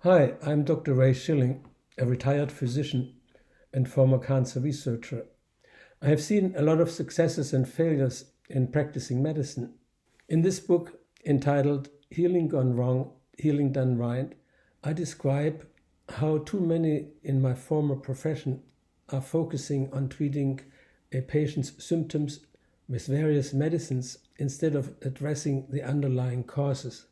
Hi, I'm Dr.Ray Schilling, a retired physician and former cancer researcher. I have seen a lot of successes and failures in practicing medicine. In this book, entitled Healing Gone Wrong, Healing Done Right, I describe how too many in my former profession are focusing on treating a patient's symptoms with various medicines instead of addressing the underlying causes.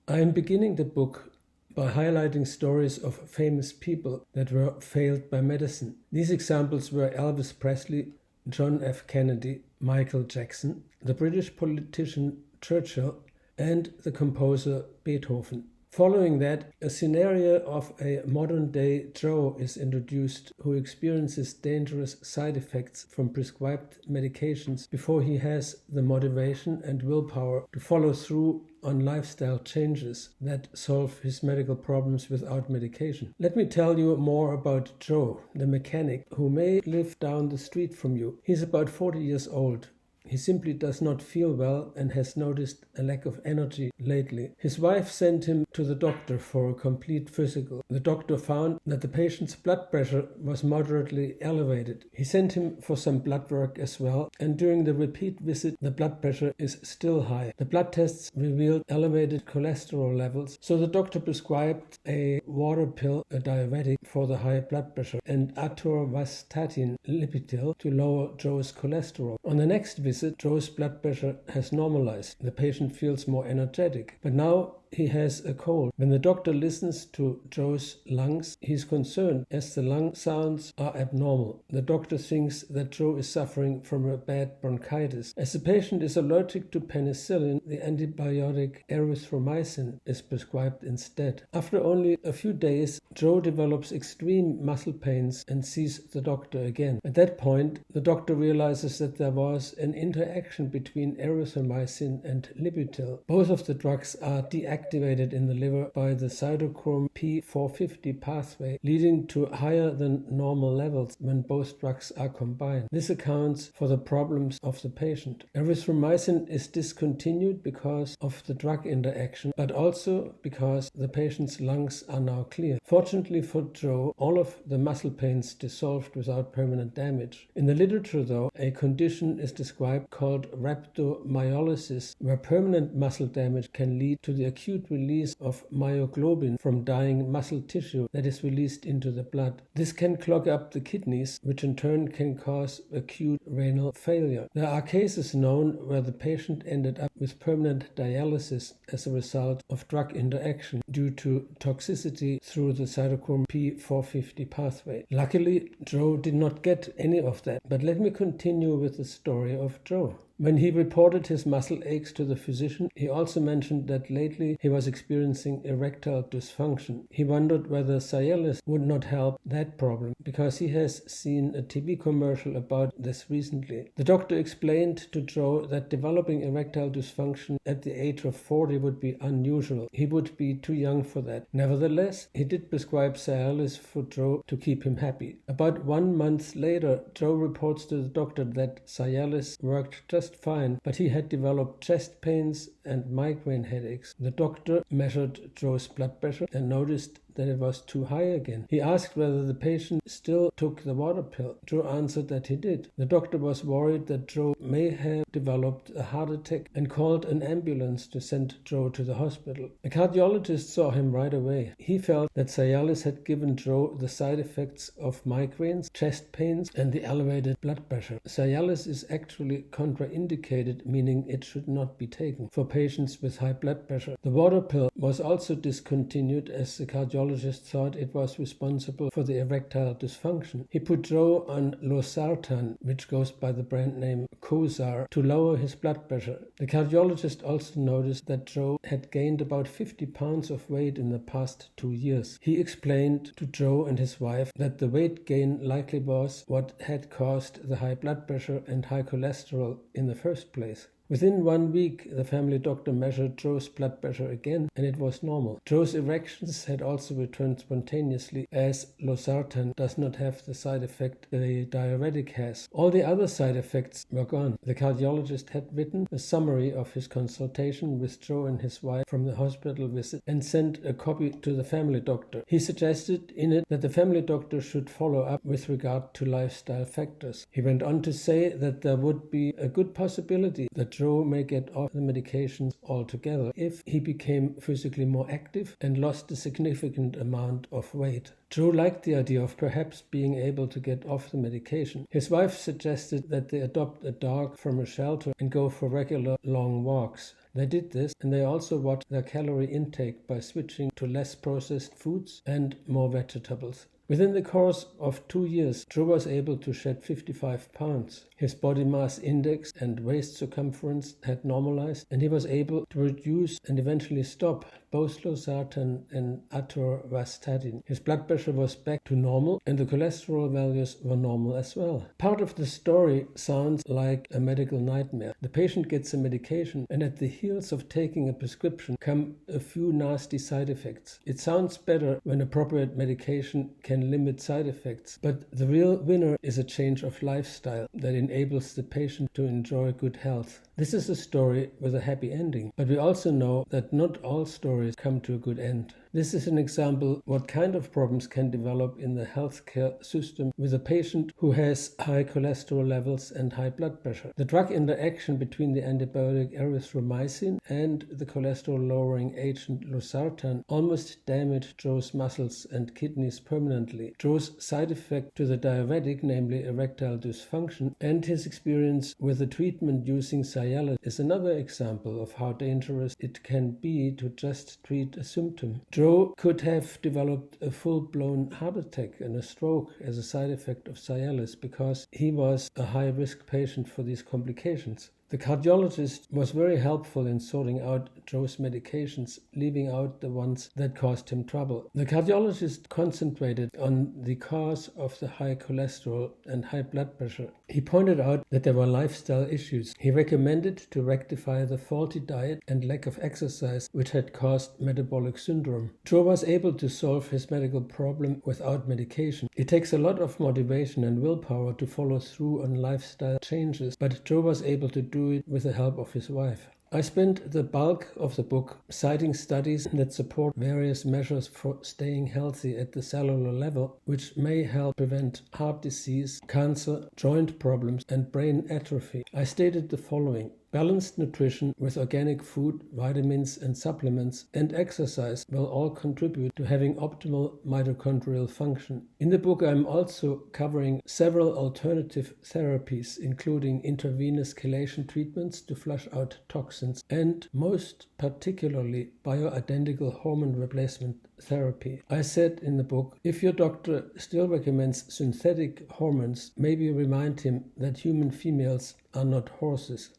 I am beginning the book by highlighting stories of famous people that were failed by medicine. These examples were Elvis Presley, John F. Kennedy, Michael Jackson, the British politician Churchill, and the composer Beethoven. Following that, a scenario of a modern-day Joe is introduced who experiences dangerous side effects from prescribed medications before he has the motivation and willpower to follow through on lifestyle changes that solve his medical problems without medication. Let me tell you more about Joe, the mechanic, who may live down the street from you. He's about 40 years old. He simply does not feel well and has noticed a lack of energy lately. His wife sent him to the doctor for a complete physical. The doctor found that the patient's blood pressure was moderately elevated. He sent him for some blood work as well, and during the repeat visit, the blood pressure is still high. The blood tests revealed elevated cholesterol levels, so the doctor prescribed a water pill, a diuretic, for the high blood pressure, and atorvastatin lipitil to lower Joe's cholesterol. On the next visit, Joe's blood pressure has normalized. The patient feels more energetic. But now he has a cold. When the doctor listens to Joe's lungs, he's concerned as the lung sounds are abnormal. The doctor thinks that Joe is suffering from a bad bronchitis. As the patient is allergic to penicillin, the antibiotic erythromycin is prescribed instead. After only a few days, Joe develops extreme muscle pains and sees the doctor again. At that point, the doctor realizes that there was an interaction between erythromycin and lipitil. Both of the drugs are deactivated in the liver by the cytochrome P450 pathway, leading to higher than normal levels when both drugs are combined. This accounts for the problems of the patient. Erythromycin is discontinued because of the drug interaction, but also because the patient's lungs are now clear. Fortunately for Joe, all of the muscle pains dissolved without permanent damage. In the literature, though, a condition is described called rhabdomyolysis, where permanent muscle damage can lead to the acute release of myoglobin from dying muscle tissue that is released into the blood. This can clog up the kidneys, which in turn can cause acute renal failure. There are cases known where the patient ended up with permanent dialysis as a result of drug interaction due to toxicity through the cytochrome P450 pathway. Luckily, Joe did not get any of that, but let me continue with the story of Joe. When he reported his muscle aches to the physician, he also mentioned that lately he was experiencing erectile dysfunction. He wondered whether Cialis would not help that problem, because he has seen a TV commercial about this recently. The doctor explained to Joe that developing erectile dysfunction at the age of 40 would be unusual. He would be too young for that. Nevertheless, he did prescribe Cialis for Joe to keep him happy. About 1 month later, Joe reports to the doctor that Cialis worked just fine, but he had developed chest pains and migraine headaches. The doctor measured Joe's blood pressure and noticed that it was too high again. He asked whether the patient still took the water pill. Joe answered that he did. The doctor was worried that Joe may have developed a heart attack and called an ambulance to send Joe to the hospital. A cardiologist saw him right away. He felt that Cialis had given Joe the side effects of migraines, chest pains, and the elevated blood pressure. Cialis is actually contraindicated, meaning it should not be taken for patients with high blood pressure. The water pill was also discontinued as the cardiologist thought it was responsible for the erectile dysfunction. He put Joe on losartan, which goes by the brand name Cosar, to lower his blood pressure. The cardiologist also noticed that Joe had gained about 50 pounds of weight in the past 2 years. He explained to Joe and his wife that the weight gain likely was what had caused the high blood pressure and high cholesterol in the first place. Within 1 week, the family doctor measured Joe's blood pressure again, and it was normal. Joe's erections had also returned spontaneously, as losartan does not have the side effect the diuretic has. All the other side effects were gone. The cardiologist had written a summary of his consultation with Joe and his wife from the hospital visit and sent a copy to the family doctor. He suggested in it that the family doctor should follow up with regard to lifestyle factors. He went on to say that there would be a good possibility that Joe may get off the medications altogether if he became physically more active and lost a significant amount of weight. Joe liked the idea of perhaps being able to get off the medication. His wife suggested that they adopt a dog from a shelter and go for regular long walks. They did this, and they also watched their calorie intake by switching to less processed foods and more vegetables. Within the course of 2 years, Joe was able to shed 55 pounds. His body mass index and waist circumference had normalized, and he was able to reduce and eventually stop both losartan and atorvastatin. His blood pressure was back to normal, and the cholesterol values were normal as well. Part of the story sounds like a medical nightmare. The patient gets a medication, and at the heels of taking a prescription come a few nasty side effects. It sounds better when appropriate medication can limit side effects, but the real winner is a change of lifestyle that enables the patient to enjoy good health. This is a story with a happy ending, but we also know that not all stories come to a good end. This is an example what kind of problems can develop in the healthcare system with a patient who has high cholesterol levels and high blood pressure. The drug interaction between the antibiotic erythromycin and the cholesterol-lowering agent losartan almost damaged Joe's muscles and kidneys permanently. Joe's side effect to the diuretic, namely erectile dysfunction, and his experience with the treatment using Cialis is another example of how dangerous it can be to just treat a symptom. Joe could have developed a full-blown heart attack and a stroke as a side effect of Cialis because he was a high-risk patient for these complications. The cardiologist was very helpful in sorting out Joe's medications, leaving out the ones that caused him trouble. The cardiologist concentrated on the cause of the high cholesterol and high blood pressure. He pointed out that there were lifestyle issues. He recommended to rectify the faulty diet and lack of exercise which had caused metabolic syndrome. Joe was able to solve his medical problem without medication. It takes a lot of motivation and willpower to follow through on lifestyle changes, but Joe was able to do it with the help of his wife. I spent the bulk of the book citing studies that support various measures for staying healthy at the cellular level, which may help prevent heart disease, cancer, joint problems, and brain atrophy. I stated the following: balanced nutrition with organic food, vitamins and supplements, and exercise will all contribute to having optimal mitochondrial function. In the book, I'm also covering several alternative therapies, including intravenous chelation treatments to flush out toxins, and most particularly bioidentical hormone replacement therapy. I said in the book, if your doctor still recommends synthetic hormones, maybe remind him that human females are not horses.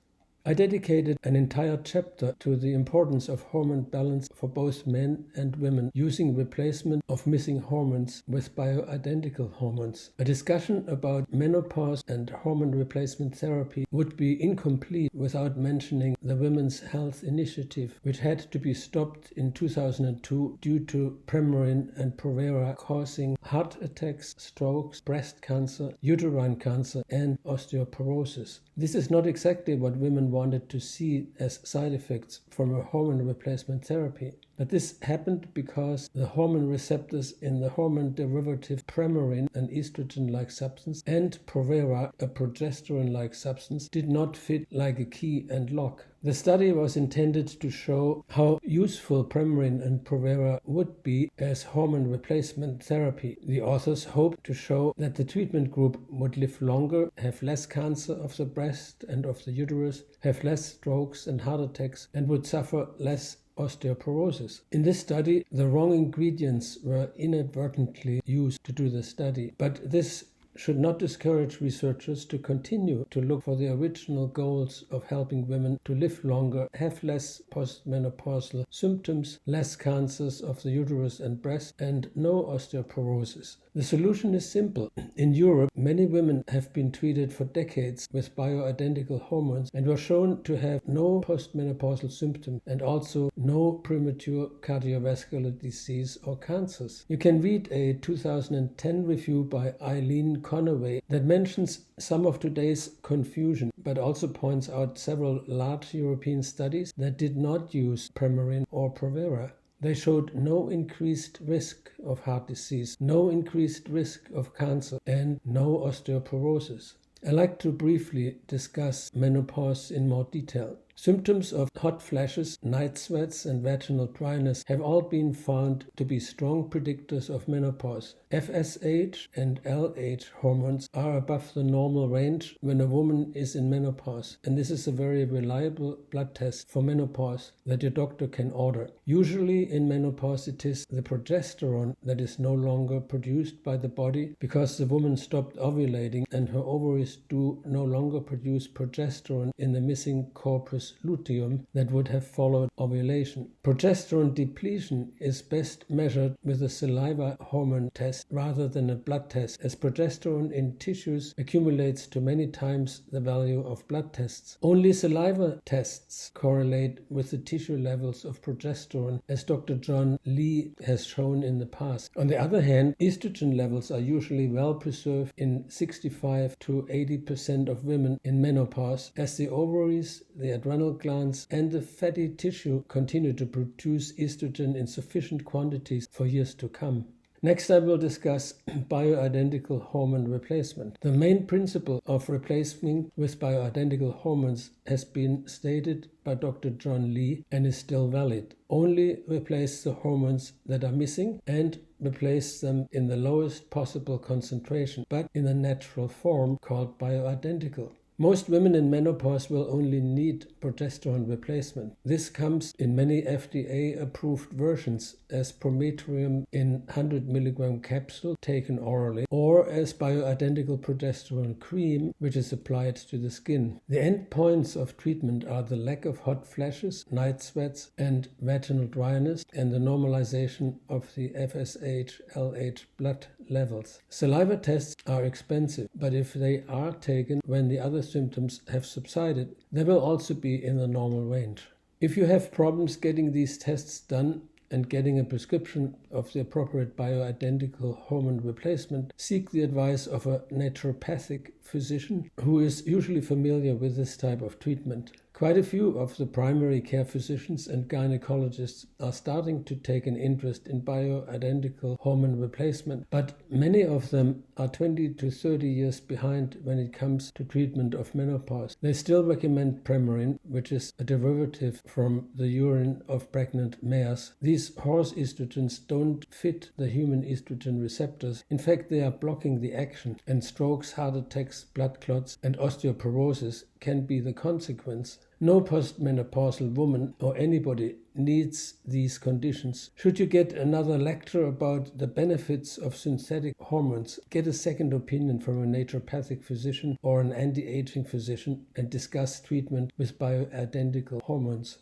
I dedicated an entire chapter to the importance of hormone balance for both men and women, using replacement of missing hormones with bioidentical hormones. A discussion about menopause and hormone replacement therapy would be incomplete without mentioning the Women's Health Initiative, which had to be stopped in 2002 due to Premarin and Provera causing heart attacks, strokes, breast cancer, uterine cancer, and osteoporosis. This is not exactly what women wanted to see as side effects from a hormone replacement therapy. But this happened because the hormone receptors in the hormone derivative Premarin, an estrogen-like substance, and Provera, a progesterone-like substance, did not fit like a key and lock. The study was intended to show how useful Premarin and Provera would be as hormone replacement therapy. The authors hoped to show that the treatment group would live longer, have less cancer of the breast and of the uterus, have less strokes and heart attacks, and would suffer less osteoporosis. In this study, the wrong ingredients were inadvertently used to do the study, but this should not discourage researchers to continue to look for the original goals of helping women to live longer, have less postmenopausal symptoms, less cancers of the uterus and breast, and no osteoporosis. The solution is simple. In Europe, many women have been treated for decades with bioidentical hormones and were shown to have no postmenopausal symptoms and also no premature cardiovascular disease or cancers. You can read a 2010 review by Eileen Conaway that mentions some of today's confusion, but also points out several large European studies that did not use Premarin or Provera. They showed no increased risk of heart disease, no increased risk of cancer, and no osteoporosis. I'd like to briefly discuss menopause in more detail. Symptoms of hot flashes, night sweats, and vaginal dryness have all been found to be strong predictors of menopause. FSH and LH hormones are above the normal range when a woman is in menopause, and this is a very reliable blood test for menopause that your doctor can order. Usually in menopause it is the progesterone that is no longer produced by the body because the woman stopped ovulating and her ovaries do no longer produce progesterone in the missing corpus luteum that would have followed ovulation. Progesterone depletion is best measured with a saliva hormone test rather than a blood test, as progesterone in tissues accumulates to many times the value of blood tests. Only saliva tests correlate with the tissue levels of progesterone, as Dr. John Lee has shown in the past. On the other hand, estrogen levels are usually well preserved in 65 to 80% of women in menopause, as the ovaries, the adrenal glands, and the fatty tissue continue to produce estrogen in sufficient quantities for years to come. Next, I will discuss bioidentical hormone replacement. The main principle of replacing with bioidentical hormones has been stated by Dr. John Lee and is still valid. Only replace the hormones that are missing and replace them in the lowest possible concentration, but in a natural form called bioidentical. Most women in menopause will only need progesterone replacement. This comes in many FDA-approved versions as Prometrium in 100 mg capsule taken orally, or as bioidentical progesterone cream, which is applied to the skin. The end points of treatment are the lack of hot flashes, night sweats, and vaginal dryness, and the normalization of the FSH-LH blood levels. Saliva tests are expensive, but if they are taken when the other symptoms have subsided, they will also be in the normal range. If you have problems getting these tests done and getting a prescription of the appropriate bioidentical hormone replacement, seek the advice of a naturopathic physician who is usually familiar with this type of treatment. Quite a few of the primary care physicians and gynecologists are starting to take an interest in bioidentical hormone replacement, but many of them are 20 to 30 years behind when it comes to treatment of menopause. They still recommend Premarin, which is a derivative from the urine of pregnant mares. These horse estrogens don't fit the human estrogen receptors. In fact, they are blocking the action, and strokes, heart attacks, blood clots, and osteoporosis can be the consequence. No postmenopausal woman or anybody needs these conditions. Should you get another lecture about the benefits of synthetic hormones, get a second opinion from a naturopathic physician or an anti-aging physician and discuss treatment with bioidentical hormones.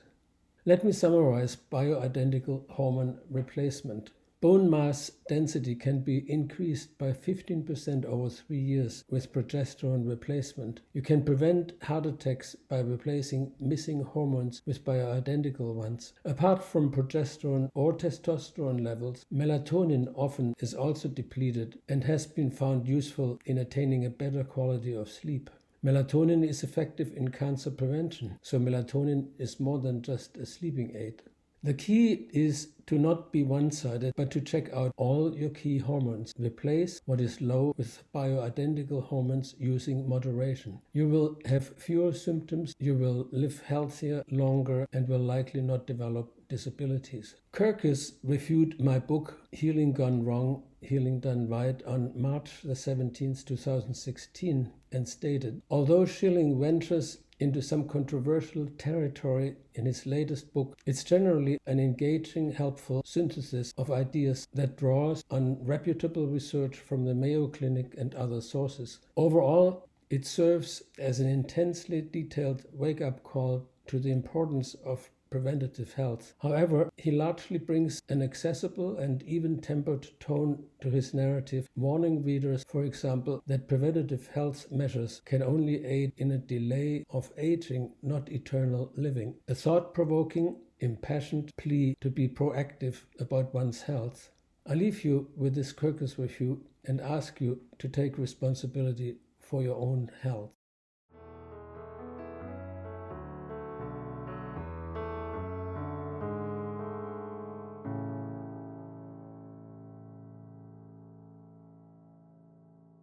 Let me summarize bioidentical hormone replacement. Bone mass density can be increased by 15% over 3 years with progesterone replacement. You can prevent heart attacks by replacing missing hormones with bioidentical ones. Apart from progesterone or testosterone levels, melatonin often is also depleted and has been found useful in attaining a better quality of sleep. Melatonin is effective in cancer prevention, so melatonin is more than just a sleeping aid. The key is to not be one-sided, but to check out all your key hormones. Replace what is low with bioidentical hormones using moderation. You will have fewer symptoms, you will live healthier, longer, and will likely not develop disabilities. Kirkus reviewed my book, Healing Gone Wrong, Healing Done Right, on March the 17th, 2016, and stated, although Schilling ventures into some controversial territory in his latest book, it's generally an engaging, helpful synthesis of ideas that draws on reputable research from the Mayo Clinic and other sources. Overall, it serves as an intensely detailed wake-up call to the importance of preventative health. However, he largely brings an accessible and even-tempered tone to his narrative, warning readers, for example, that preventative health measures can only aid in a delay of aging, not eternal living. A thought-provoking, impassioned plea to be proactive about one's health. I leave you with this Kirkus review and ask you to take responsibility for your own health.